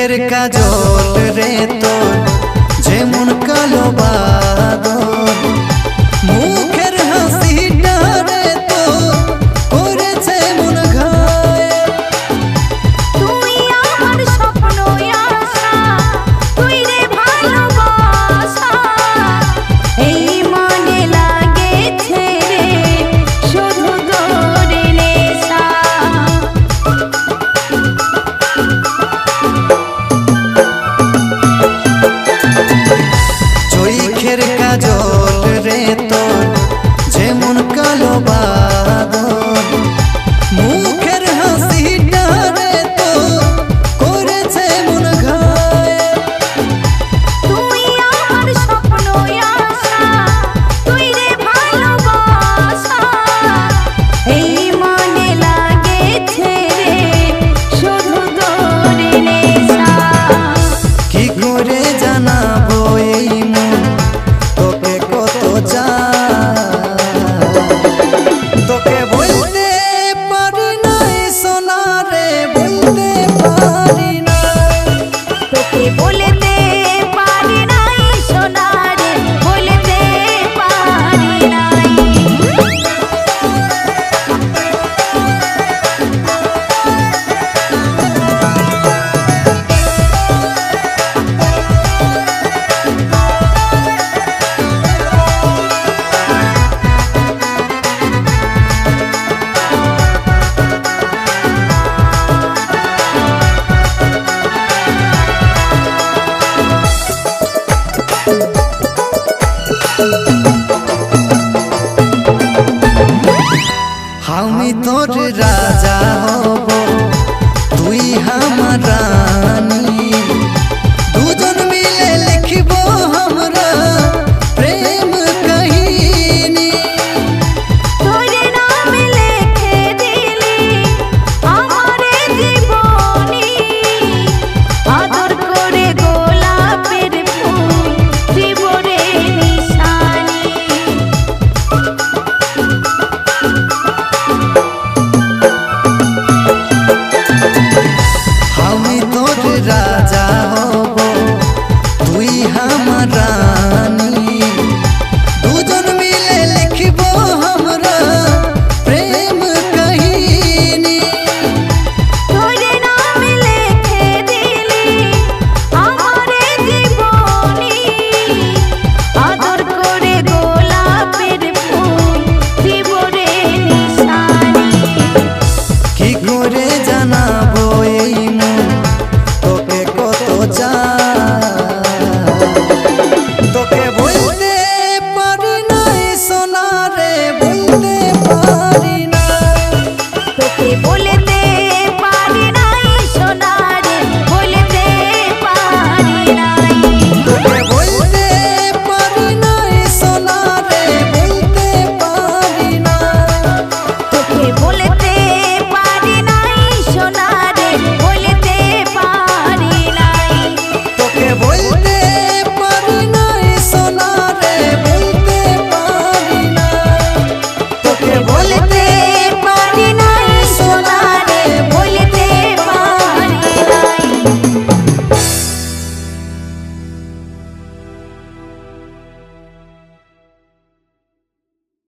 চোখের কাজল রে তোর যেমন কালো বাদল, মুখের হাসিটা রে তোর করেছে মন ঘায়েল। তুই আমার স্বপ্ন আশা, তুই রে ভালোবাসা, এই মনে লাগেছে রে শুধু তোর নেশা। চোখের কাজল রে তোর যেমন কালো বাদল, মুখের হাসিটা রে তোর করেছে মন ঘায়েল। তুই আমার স্বপ্ন আশা, তুই রে ভালোবাসা, এই মনে লাগেছে রে শুধু তোর নেশা। কি করে জানাবো এই মন তোকে কত চাই, তোকে বলতে পারি নাই সোনা রে, বলতে পারি না। তোকে বলতে পারি নাই সোনা রে, বলতে পারি নাই। আমি তোর রাজ